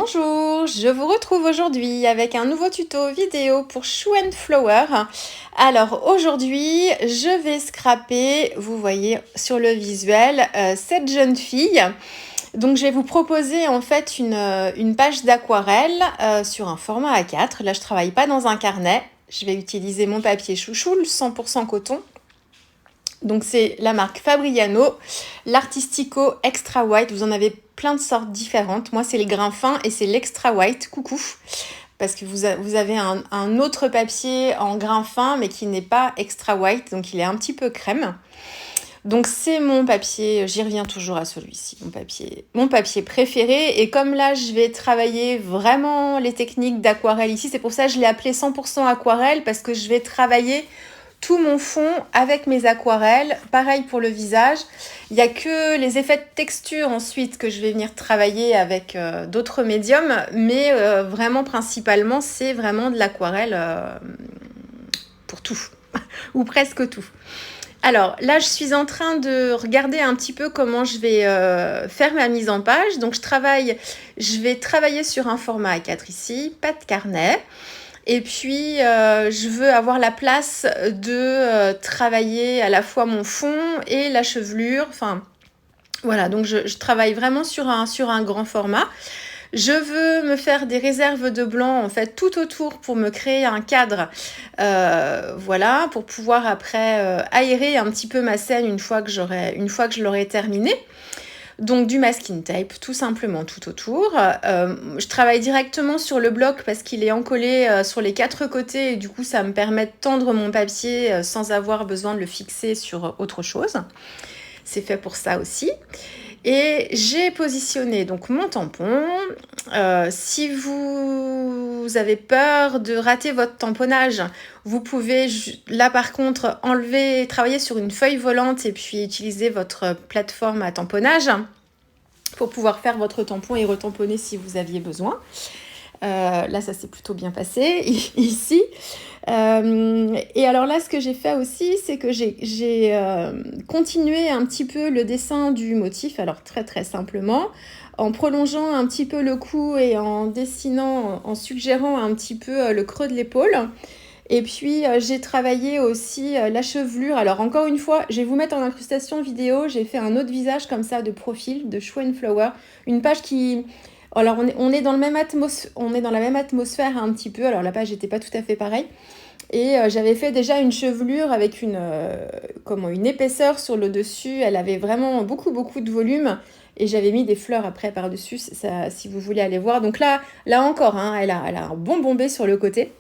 Bonjour, je vous retrouve aujourd'hui avec un nouveau tuto vidéo pour Shoe and Flower. Alors aujourd'hui, je vais scraper, vous voyez sur le visuel, cette jeune fille. Donc je vais vous proposer en fait une page d'aquarelle sur un format A4. Là, je travaille pas dans un carnet. Je vais utiliser mon papier chouchou, le 100% coton. Donc c'est la marque Fabriano, l'Artistico Extra White. Vous en avez plein de sortes différentes. Moi c'est les grains fins et c'est l'Extra White, coucou. Parce que vous avez un autre papier en grains fins mais qui n'est pas Extra White, donc il est un petit peu crème. Donc c'est mon papier, j'y reviens toujours à celui-ci, mon papier préféré. Et comme là je vais travailler vraiment les techniques d'aquarelle ici, c'est pour ça que je l'ai appelé 100% aquarelle, parce que je vais travailler tout mon fond avec mes aquarelles. Pareil pour le visage. Il n'y a que les effets de texture ensuite que je vais venir travailler avec d'autres médiums. Mais vraiment principalement, c'est vraiment de l'aquarelle pour tout. Ou presque tout. Alors là, je suis en train de regarder un petit peu comment je vais faire ma mise en page. Donc je vais travailler sur un format A4 ici, pas de carnet. Et puis, je veux avoir la place de travailler à la fois mon fond et la chevelure. Enfin, voilà, donc je travaille vraiment sur un grand format. Je veux me faire des réserves de blanc, en fait, tout autour pour me créer un cadre. Voilà, pour pouvoir après aérer un petit peu ma scène une fois que je l'aurai terminée. Donc du masking tape, tout simplement tout autour. Je travaille directement sur le bloc parce qu'il est encollé sur les 4 côtés et du coup ça me permet de tendre mon papier sans avoir besoin de le fixer sur autre chose. C'est fait pour ça aussi. Et j'ai positionné donc mon tampon. Si vous avez peur de rater votre tamponnage, vous pouvez là par contre travailler sur une feuille volante et puis utiliser votre plateforme à tamponnage pour pouvoir faire votre tampon et retamponner si vous aviez besoin. Là, ça s'est plutôt bien passé ici. Et alors là, ce que j'ai fait aussi, c'est que j'ai continué un petit peu le dessin du motif, alors très très simplement, en prolongeant un petit peu le cou et en dessinant, en suggérant un petit peu le creux de l'épaule. Et puis j'ai travaillé aussi la chevelure. Alors encore une fois, je vais vous mettre en incrustation vidéo, j'ai fait un autre visage comme ça de profil, de Shoe and Flower. Une page qui... Alors on est dans la même atmosphère un petit peu. Alors la page n'était pas tout à fait pareille. Et j'avais fait déjà une chevelure avec une épaisseur sur le dessus. Elle avait vraiment beaucoup de volume. Et j'avais mis des fleurs après par-dessus, ça, si vous voulez aller voir. Donc là encore, hein, elle a un bon bombé sur le côté.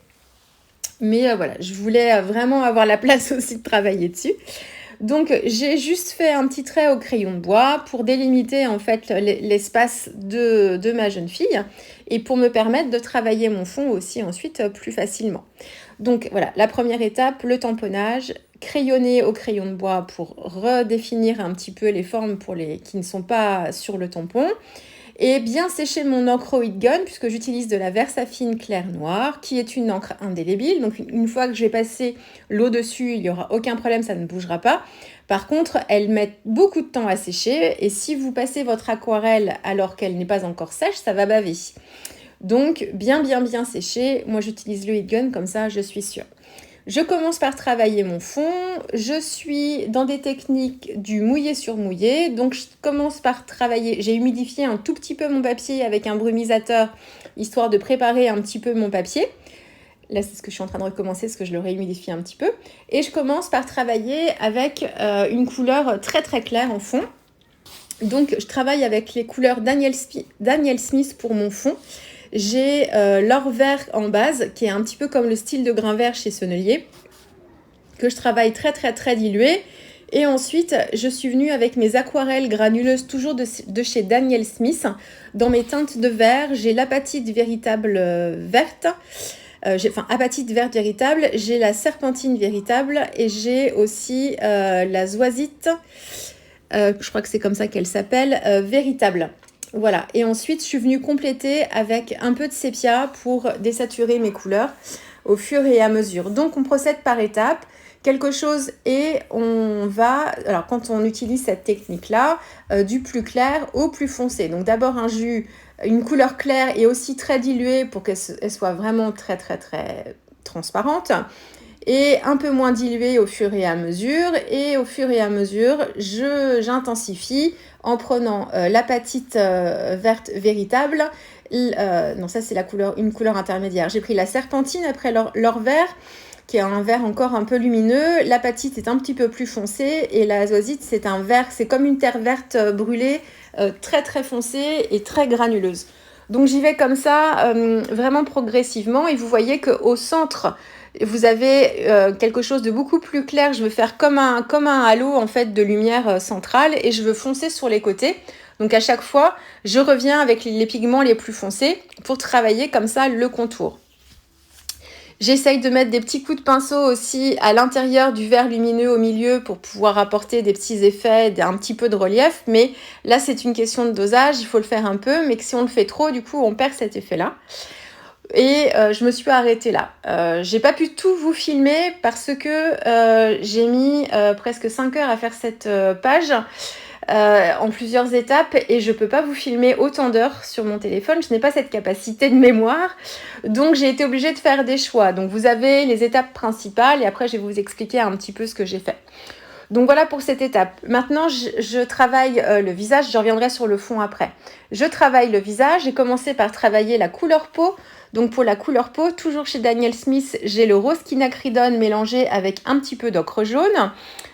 Mais voilà, je voulais vraiment avoir la place aussi de travailler dessus. Donc j'ai juste fait un petit trait au crayon de bois pour délimiter en fait l'espace de ma jeune fille et pour me permettre de travailler mon fond aussi ensuite plus facilement. Donc voilà, la première étape, le tamponnage, crayonner au crayon de bois pour redéfinir un petit peu les formes qui ne sont pas sur le tampon. Et bien sécher mon encre Heat Gun puisque j'utilise de la Versafine clair noir qui est une encre indélébile. Donc une fois que je vais passer l'eau dessus, il n'y aura aucun problème, ça ne bougera pas. Par contre, elle met beaucoup de temps à sécher et si vous passez votre aquarelle alors qu'elle n'est pas encore sèche, ça va baver. Donc bien séché. Moi j'utilise le Heat Gun comme ça, je suis sûre. Je commence par travailler mon fond. Je suis dans des techniques du mouillé sur mouillé. Donc, je commence par travailler. J'ai humidifié un tout petit peu mon papier avec un brumisateur, histoire de préparer un petit peu mon papier. Là, c'est ce que je suis en train de recommencer, parce que je le réhumidifie un petit peu. Et je commence par travailler avec une couleur très très claire en fond. Donc, je travaille avec les couleurs Daniel Smith pour mon fond. J'ai l'or vert en base, qui est un petit peu comme le style de grain vert chez Sennelier, que je travaille très très très dilué. Et ensuite, je suis venue avec mes aquarelles granuleuses, toujours de chez Daniel Smith. Dans mes teintes de vert, j'ai l'apatite véritable verte. Apatite verte véritable. J'ai la serpentine véritable. Et j'ai aussi la zoisite, je crois que c'est comme ça qu'elle s'appelle, véritable. Voilà, et ensuite je suis venue compléter avec un peu de sépia pour désaturer mes couleurs au fur et à mesure. Donc on procède par étapes, quelque chose et on va, alors quand on utilise cette technique-là, du plus clair au plus foncé. Donc d'abord un jus une couleur claire et aussi très diluée pour qu'elle soit vraiment très très très transparente, et un peu moins diluée au fur et à mesure. Et au fur et à mesure, j'intensifie en prenant l'apatite verte véritable. Non, ça c'est une couleur intermédiaire. J'ai pris la serpentine après l'or vert, qui est un vert encore un peu lumineux. L'apatite est un petit peu plus foncé et l'azosite c'est un vert, c'est comme une terre verte brûlée, très très foncée et très granuleuse. Donc j'y vais comme ça, vraiment progressivement, et vous voyez qu'au centre, vous avez quelque chose de beaucoup plus clair. Je veux faire comme un halo en fait de lumière centrale, et je veux foncer sur les côtés. Donc à chaque fois, je reviens avec les pigments les plus foncés pour travailler comme ça le contour. J'essaye de mettre des petits coups de pinceau aussi à l'intérieur du vert lumineux au milieu pour pouvoir apporter des petits effets, un petit peu de relief. Mais là, c'est une question de dosage, il faut le faire un peu. Mais que si on le fait trop, du coup, on perd cet effet-là. Et je me suis arrêtée là. J'ai pas pu tout vous filmer parce que j'ai mis presque 5 heures à faire cette page. En plusieurs étapes, et je peux pas vous filmer autant d'heures sur mon téléphone, je n'ai pas cette capacité de mémoire, donc j'ai été obligée de faire des choix. Donc vous avez les étapes principales et après je vais vous expliquer un petit peu ce que j'ai fait. Donc voilà pour cette étape. Maintenant je travaille le visage, je reviendrai sur le fond après. Je travaille le visage, j'ai commencé par travailler la couleur peau. Donc pour la couleur peau, toujours chez Daniel Smith, j'ai le rose quinacridone mélangé avec un petit peu d'ocre jaune.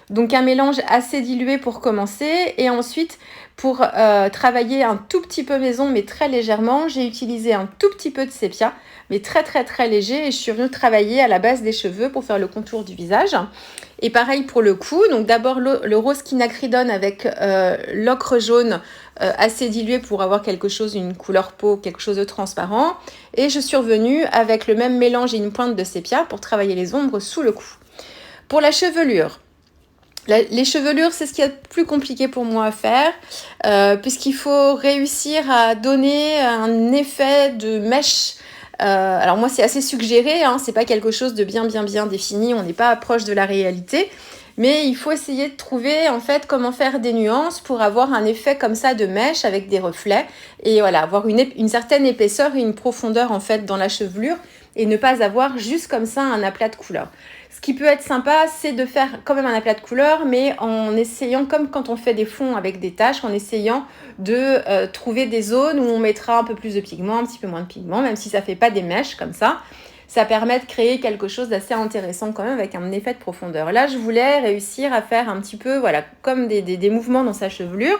Donc un mélange assez dilué pour commencer, et ensuite pour travailler un tout petit peu maison mais très légèrement, j'ai utilisé un tout petit peu de sépia mais très très très léger, et je suis venue travailler à la base des cheveux pour faire le contour du visage. Et pareil pour le cou, donc d'abord le rose quinacridone avec l'ocre jaune assez dilué pour avoir quelque chose, une couleur peau, quelque chose de transparent, et je suis revenue avec le même mélange et une pointe de sépia pour travailler les ombres sous le cou. Pour la chevelure, les chevelures, c'est ce qui est le plus compliqué pour moi à faire, puisqu'il faut réussir à donner un effet de mèche. Alors moi, c'est assez suggéré, hein, c'est pas quelque chose de bien défini, on n'est pas proche de la réalité, mais il faut essayer de trouver en fait comment faire des nuances pour avoir un effet comme ça de mèche avec des reflets, et voilà, avoir une certaine épaisseur et une profondeur en fait dans la chevelure, et ne pas avoir juste comme ça un aplat de couleur. Ce qui peut être sympa, c'est de faire quand même un aplat de couleur, mais en essayant, comme quand on fait des fonds avec des taches, en essayant de trouver des zones où on mettra un peu plus de pigments, un petit peu moins de pigments, même si ça ne fait pas des mèches comme ça. Ça permet de créer quelque chose d'assez intéressant quand même avec un effet de profondeur. Là, je voulais réussir à faire un petit peu, voilà, comme des mouvements dans sa chevelure.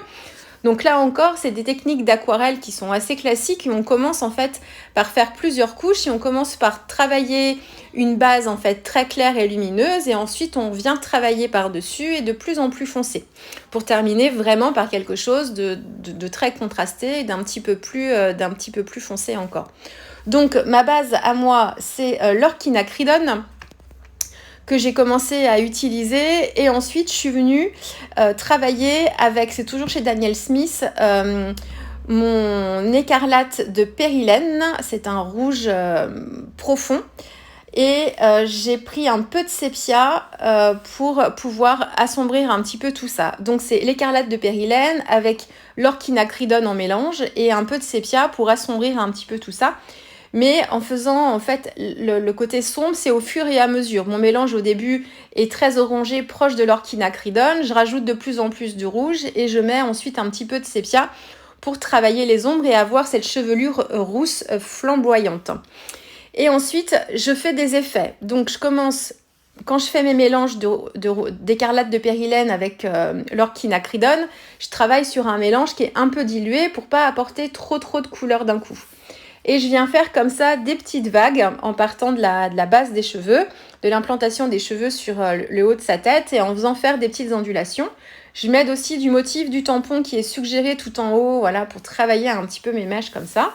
Donc là encore, c'est des techniques d'aquarelle qui sont assez classiques, et on commence en fait par faire plusieurs couches, et on commence par travailler une base en fait très claire et lumineuse, et ensuite on vient travailler par-dessus et de plus en plus foncé pour terminer vraiment par quelque chose de très contrasté et d'un petit peu plus foncé encore. Donc ma base à moi, c'est l'or quinacridone que j'ai commencé à utiliser, et ensuite je suis venue travailler avec, c'est toujours chez Daniel Smith, mon écarlate de périlène. C'est un rouge profond, et j'ai pris un peu de sépia pour pouvoir assombrir un petit peu tout ça. Donc c'est l'écarlate de périlène avec l'or quinacridone en mélange et un peu de sépia pour assombrir un petit peu tout ça. Mais en faisant en fait le côté sombre, c'est au fur et à mesure. Mon mélange au début est très orangé, proche de l'or quinacridone. Je rajoute de plus en plus du rouge, et je mets ensuite un petit peu de sépia pour travailler les ombres et avoir cette chevelure rousse flamboyante. Et ensuite, je fais des effets. Donc je commence, quand je fais mes mélanges d'écarlate de périlène avec l'or quinacridone, je travaille sur un mélange qui est un peu dilué pour pas apporter trop de couleur d'un coup. Et je viens faire comme ça des petites vagues en partant de la base des cheveux, de l'implantation des cheveux sur le haut de sa tête, et en faisant faire des petites ondulations. Je m'aide aussi du motif du tampon qui est suggéré tout en haut, voilà, pour travailler un petit peu mes mèches comme ça.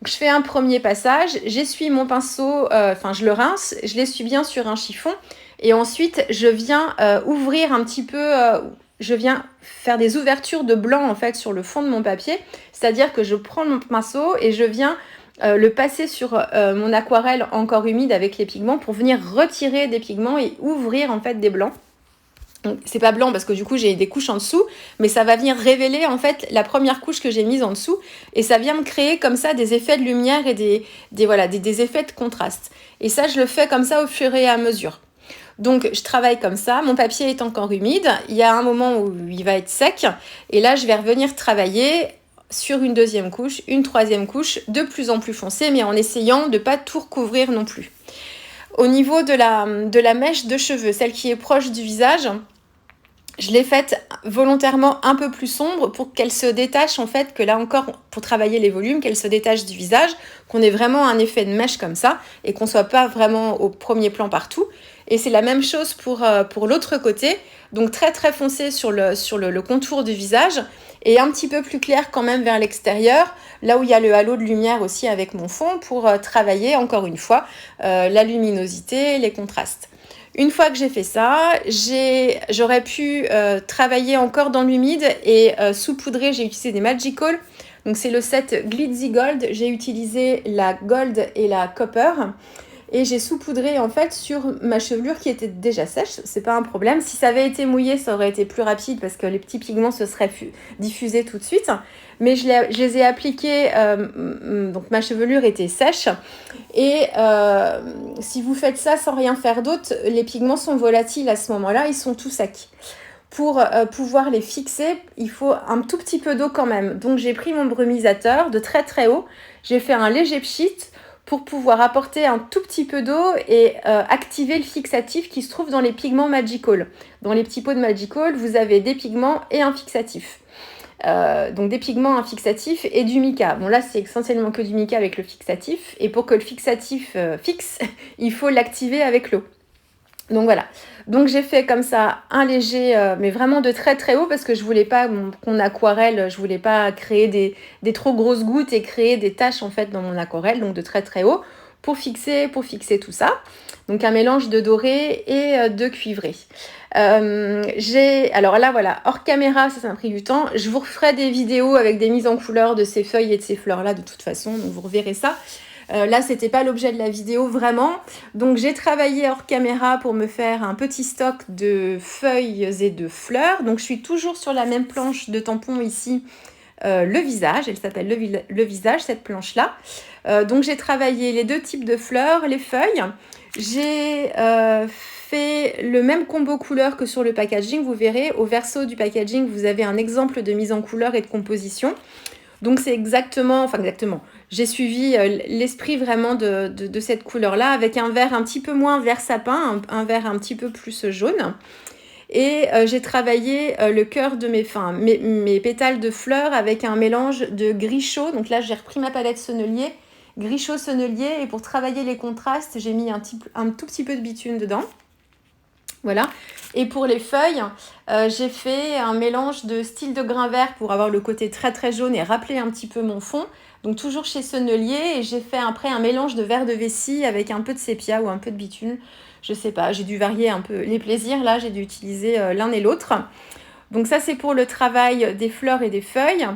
Donc, je fais un premier passage, j'essuie mon pinceau, je le rince, je l'essuie bien sur un chiffon, et ensuite je viens ouvrir un petit peu, je viens faire des ouvertures de blanc en fait sur le fond de mon papier, c'est-à-dire que je prends mon pinceau et je viens le passer sur mon aquarelle encore humide avec les pigments pour venir retirer des pigments et ouvrir en fait des blancs. Donc, c'est pas blanc parce que du coup j'ai des couches en dessous, mais ça va venir révéler en fait la première couche que j'ai mise en dessous, et ça vient me créer comme ça des effets de lumière et des effets de contraste. Et ça, je le fais comme ça au fur et à mesure. Donc je travaille comme ça, mon papier est encore humide, il y a un moment où il va être sec, et là je vais revenir travailler sur une deuxième couche, une troisième couche, de plus en plus foncée, mais en essayant de ne pas tout recouvrir non plus. Au niveau de la mèche de cheveux, celle qui est proche du visage, je l'ai faite volontairement un peu plus sombre pour qu'elle se détache, en fait, que là encore, pour travailler les volumes, qu'elle se détache du visage, qu'on ait vraiment un effet de mèche comme ça, et qu'on ne soit pas vraiment au premier plan partout. Et c'est la même chose pour l'autre côté, donc très très foncé sur le contour du visage, et un petit peu plus clair quand même vers l'extérieur, là où il y a le halo de lumière aussi avec mon fond, pour travailler encore une fois la luminosité, les contrastes. Une fois que j'ai fait ça, j'aurais pu travailler encore dans l'humide et saupoudrer. J'ai utilisé des Magical. Donc c'est le set Glitzy Gold. J'ai utilisé la Gold et la Copper. Et j'ai saupoudré en fait sur ma chevelure qui était déjà sèche. C'est pas un problème. Si ça avait été mouillé, ça aurait été plus rapide parce que les petits pigments se seraient diffusés tout de suite. Mais je les ai appliqués, donc ma chevelure était sèche. Et si vous faites ça sans rien faire d'autre, les pigments sont volatiles à ce moment-là, ils sont tout secs. Pour pouvoir les fixer, il faut un tout petit peu d'eau quand même. Donc j'ai pris mon brumisateur de très très haut, j'ai fait un léger pchit pour pouvoir apporter un tout petit peu d'eau et activer le fixatif qui se trouve dans les pigments Magical. Dans les petits pots de Magical, vous avez des pigments et un fixatif. Donc des pigments, un fixatif et du mica. Bon là c'est essentiellement que du mica avec le fixatif, et pour que le fixatif fixe, il faut l'activer avec l'eau. Donc voilà, donc j'ai fait comme ça un léger, mais vraiment de très très haut, parce que je voulais pas qu'on aquarelle, je voulais pas créer des trop grosses gouttes et créer des taches en fait dans mon aquarelle, donc de très très haut pour fixer tout ça. Donc un mélange de doré et de cuivré. Alors là voilà, hors caméra, ça m'a pris du temps. Je vous referai des vidéos avec des mises en couleur de ces feuilles et de ces fleurs là de toute façon, donc vous reverrez ça. Là, c'était pas l'objet de la vidéo vraiment. Donc, j'ai travaillé hors caméra pour me faire un petit stock de feuilles et de fleurs. Donc, je suis toujours sur la même planche de tampon ici, le visage. Elle s'appelle le visage, cette planche-là. Donc, j'ai travaillé les deux types de fleurs, les feuilles. J'ai fait le même combo couleur que sur le packaging. Vous verrez, au verso du packaging, vous avez un exemple de mise en couleur et de composition. Donc c'est exactement, j'ai suivi l'esprit vraiment de cette couleur-là, avec un vert un petit peu moins vert sapin, un vert un petit peu plus jaune. Et j'ai travaillé le cœur de mes pétales de fleurs avec un mélange de gris chaud. Donc là, j'ai repris ma palette Sennelier, gris chaud Sennelier, et pour travailler les contrastes, j'ai mis un tout petit peu de bitume dedans. Voilà. Et pour les feuilles, j'ai fait un mélange de style de grain vert pour avoir le côté très très jaune et rappeler un petit peu mon fond. Donc toujours chez Sennelier, et j'ai fait après un mélange de vert de vessie avec un peu de sépia ou un peu de bitume. Je sais pas, j'ai dû varier un peu les plaisirs. Là, j'ai dû utiliser l'un et l'autre. Donc ça, c'est pour le travail des fleurs et des feuilles.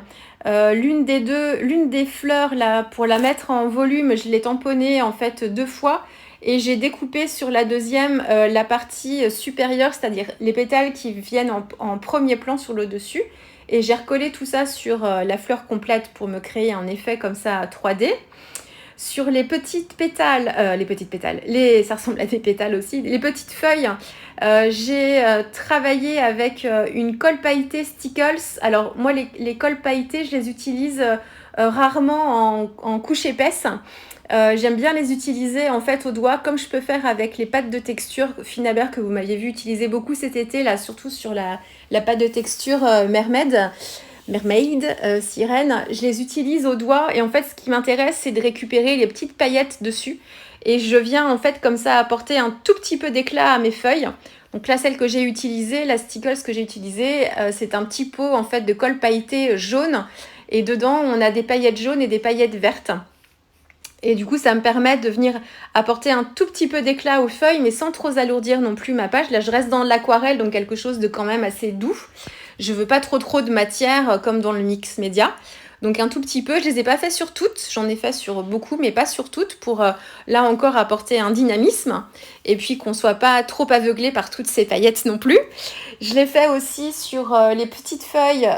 L'une des fleurs, là, pour la mettre en volume, je l'ai tamponnée en fait 2 fois. Et j'ai découpé sur la deuxième la partie supérieure, c'est-à-dire les pétales qui viennent en premier plan sur le dessus. Et j'ai recollé tout ça sur la fleur complète pour me créer un effet comme ça 3D. Sur les petites pétales, ça ressemble à des pétales aussi, les petites feuilles, j'ai travaillé avec une colle pailletée Stickles. Alors moi, les colles pailletées, je les utilise rarement en couche épaisse. J'aime bien les utiliser en fait au doigt, comme je peux faire avec les pâtes de texture Finaber que vous m'aviez vu utiliser beaucoup cet été, là, surtout sur la pâte de texture Mermaid, sirène. Je les utilise au doigt, et en fait ce qui m'intéresse, c'est de récupérer les petites paillettes dessus, et je viens en fait comme ça apporter un tout petit peu d'éclat à mes feuilles. Donc là, celle que j'ai utilisée, la Stickles que j'ai utilisée, c'est un petit pot en fait de colle pailletée jaune, et dedans on a des paillettes jaunes et des paillettes vertes. Et du coup, ça me permet de venir apporter un tout petit peu d'éclat aux feuilles, mais sans trop alourdir non plus ma page. Là, je reste dans l'aquarelle, donc quelque chose de quand même assez doux. Je veux pas trop de matière comme dans le mix média. Donc un tout petit peu, je les ai pas fait sur toutes, j'en ai fait sur beaucoup, mais pas sur toutes, pour là encore apporter un dynamisme, et puis qu'on soit pas trop aveuglé par toutes ces paillettes non plus. Je l'ai fait aussi sur les petites feuilles,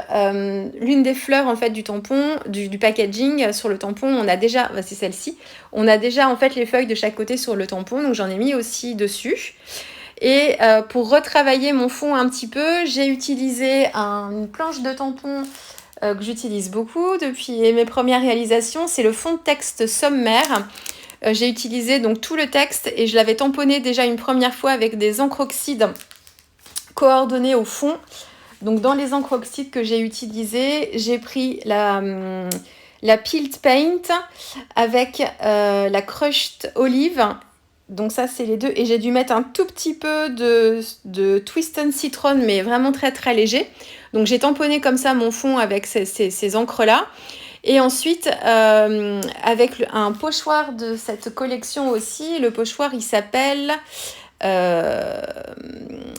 l'une des fleurs en fait du tampon, du packaging sur le tampon, on a déjà, c'est celle-ci, on a déjà en fait les feuilles de chaque côté sur le tampon, donc j'en ai mis aussi dessus. Et pour retravailler mon fond un petit peu, j'ai utilisé une planche de tampon que j'utilise beaucoup depuis mes premières réalisations, c'est le fond de texte sommaire. J'ai utilisé donc tout le texte et je l'avais tamponné déjà une première fois avec des encres oxydes coordonnées au fond. Donc dans les encres oxydes que j'ai utilisées, j'ai pris la Peeled Paint avec la Crushed Olive. Donc ça c'est les deux, et j'ai dû mettre un tout petit peu de Twist Citron, mais vraiment très très léger. Donc j'ai tamponné comme ça mon fond avec ces encres là, et ensuite avec un pochoir de cette collection aussi. Le pochoir il s'appelle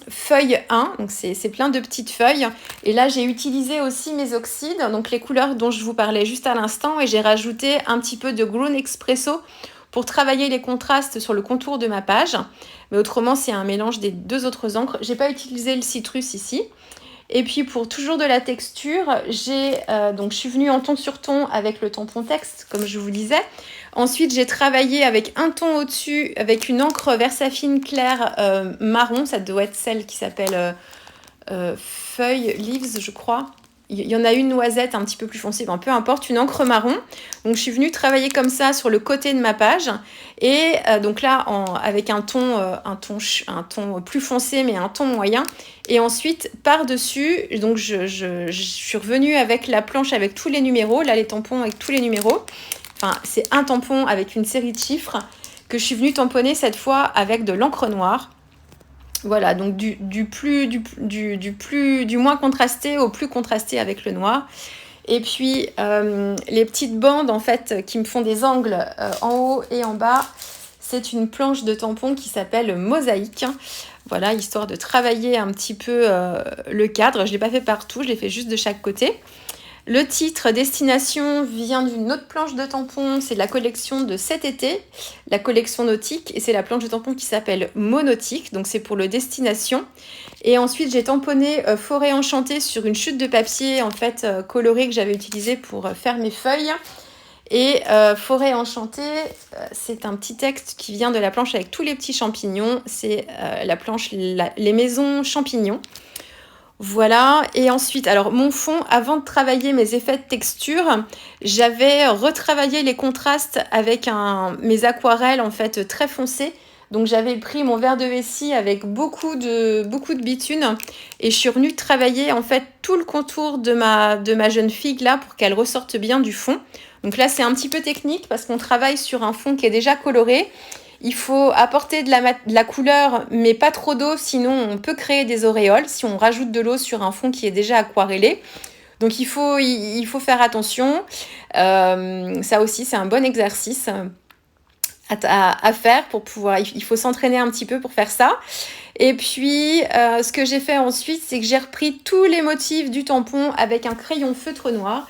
feuille 1, donc c'est plein de petites feuilles, et là j'ai utilisé aussi mes oxydes, donc les couleurs dont je vous parlais juste à l'instant, et j'ai rajouté un petit peu de Grown Espresso pour travailler les contrastes sur le contour de ma page. Mais autrement, c'est un mélange des deux autres encres. J'ai pas utilisé le citrus ici. Et puis pour toujours de la texture, donc je suis venue en ton sur ton avec le tampon texte, comme je vous disais. Ensuite, j'ai travaillé avec un ton au-dessus, avec une encre Versafine claire marron. Ça doit être celle qui s'appelle Feuille Leaves, je crois. Il y en a une noisette un petit peu plus foncée, peu importe, une encre marron. Donc je suis venue travailler comme ça sur le côté de ma page. Et donc là, avec un ton plus foncé, mais un ton moyen. Et ensuite, par-dessus, donc je suis revenue avec la planche avec tous les numéros. Là, les tampons avec tous les numéros. Enfin, c'est un tampon avec une série de chiffres que je suis venue tamponner cette fois avec de l'encre noire. Voilà, donc du moins contrasté au plus contrasté avec le noir. Et puis les petites bandes en fait qui me font des angles en haut et en bas, c'est une planche de tampon qui s'appelle Mosaïque. Voilà, histoire de travailler un petit peu le cadre. Je ne l'ai pas fait partout, je l'ai fait juste de chaque côté. Le titre Destination vient d'une autre planche de tampon, c'est de la collection de cet été, la collection nautique, et c'est la planche de tampon qui s'appelle Monautique, donc c'est pour le Destination. Et ensuite j'ai tamponné Forêt enchantée sur une chute de papier en fait colorée que j'avais utilisée pour faire mes feuilles. Et Forêt enchantée, c'est un petit texte qui vient de la planche avec tous les petits champignons, c'est la planche Les maisons champignons. Voilà, et ensuite, alors mon fond, avant de travailler mes effets de texture, j'avais retravaillé les contrastes avec mes aquarelles en fait très foncées. Donc j'avais pris mon verre de vessie avec beaucoup de bitume et je suis venue travailler en fait tout le contour de ma jeune figue là pour qu'elle ressorte bien du fond. Donc là c'est un petit peu technique parce qu'on travaille sur un fond qui est déjà coloré. Il faut apporter de la couleur, mais pas trop d'eau, sinon on peut créer des auréoles si on rajoute de l'eau sur un fond qui est déjà aquarellé. Donc il faut faire attention. Ça aussi, c'est un bon exercice à faire pour pouvoir... Il faut s'entraîner un petit peu pour faire ça. Et puis, ce que j'ai fait ensuite, c'est que j'ai repris tous les motifs du tampon avec un crayon feutre noir.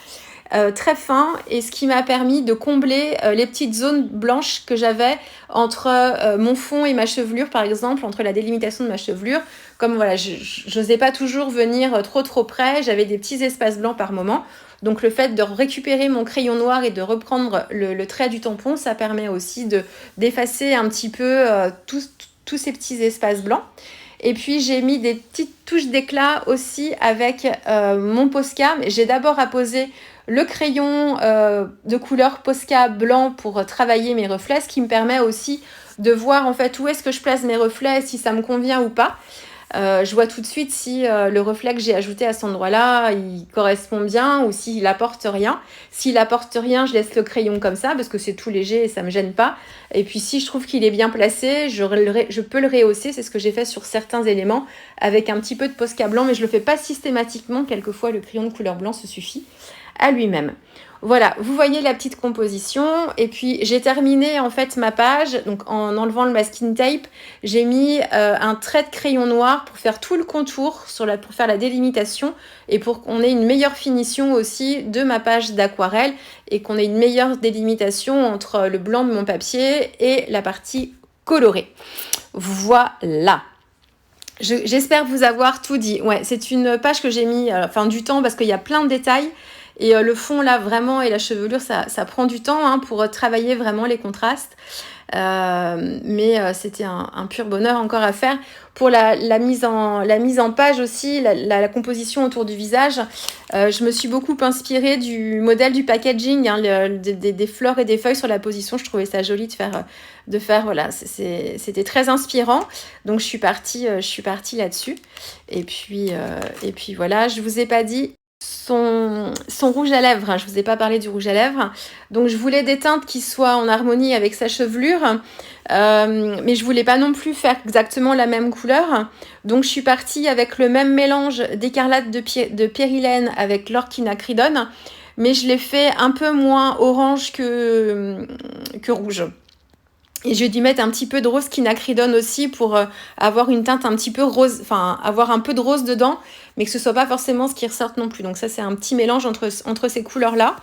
Très fin, et ce qui m'a permis de combler les petites zones blanches que j'avais entre mon fond et ma chevelure, par exemple, entre la délimitation de ma chevelure. Comme voilà, je n'osais pas toujours venir trop près, j'avais des petits espaces blancs par moment. Donc le fait de récupérer mon crayon noir et de reprendre le trait du tampon, ça permet aussi d'effacer un petit peu tous ces petits espaces blancs. Et puis j'ai mis des petites touches d'éclat aussi avec mon Posca. J'ai d'abord apposé le crayon de couleur Posca blanc pour travailler mes reflets, ce qui me permet aussi de voir en fait où est-ce que je place mes reflets, si ça me convient ou pas. Je vois tout de suite si le reflet que j'ai ajouté à cet endroit-là, il correspond bien ou s'il apporte rien. S'il apporte rien, je laisse le crayon comme ça parce que c'est tout léger et ça me gêne pas. Et puis si je trouve qu'il est bien placé, je peux le rehausser. C'est ce que j'ai fait sur certains éléments avec un petit peu de Posca blanc, mais je le fais pas systématiquement. Quelquefois, le crayon de couleur blanc se suffit. à lui-même. Voilà, vous voyez la petite composition. Et puis, j'ai terminé en fait ma page. Donc, en enlevant le masking tape, j'ai mis un trait de crayon noir pour faire tout le contour, pour faire la délimitation et pour qu'on ait une meilleure finition aussi de ma page d'aquarelle et qu'on ait une meilleure délimitation entre le blanc de mon papier et la partie colorée. Voilà. J'espère vous avoir tout dit. Ouais, c'est une page que j'ai mis du temps parce qu'il y a plein de détails. Et le fond là vraiment et la chevelure ça prend du temps pour travailler vraiment les contrastes. Mais c'était un pur bonheur encore à faire. Pour la mise en page aussi, la composition autour du visage, je me suis beaucoup inspirée du modèle du packaging, des fleurs et des feuilles sur la position. Je trouvais ça joli de faire voilà, c'était très inspirant. Donc je suis partie là-dessus. Et puis voilà, je vous ai pas dit son rouge à lèvres. Je vous ai pas parlé du rouge à lèvres. Donc je voulais des teintes qui soient en harmonie avec sa chevelure. Mais je voulais pas non plus faire exactement la même couleur. Donc je suis partie avec le même mélange d'écarlate de périlène avec l'orchinacridone. Mais je l'ai fait un peu moins orange que rouge. Et j'ai dû mettre un petit peu de rose quinacridone aussi pour avoir une teinte un petit peu rose, enfin avoir un peu de rose dedans, mais que ce soit pas forcément ce qui ressorte non plus. Donc ça c'est un petit mélange entre ces couleurs-là.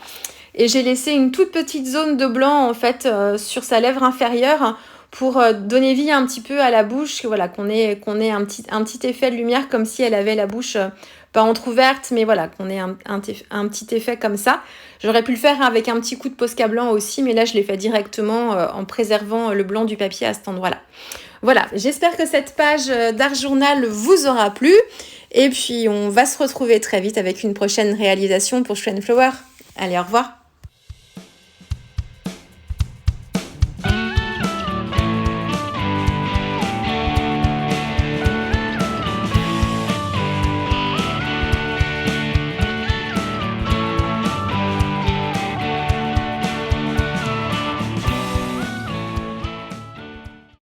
Et j'ai laissé une toute petite zone de blanc en fait sur sa lèvre inférieure pour donner vie un petit peu à la bouche, voilà, qu'on ait un petit effet de lumière comme si elle avait la bouche pas entrouverte, mais voilà, qu'on ait un petit effet comme ça. J'aurais pu le faire avec un petit coup de Posca blanc aussi, mais là je l'ai fait directement en préservant le blanc du papier à cet endroit-là. Voilà, j'espère que cette page d'Art Journal vous aura plu. Et puis on va se retrouver très vite avec une prochaine réalisation pour Schwenflower. Allez, au revoir.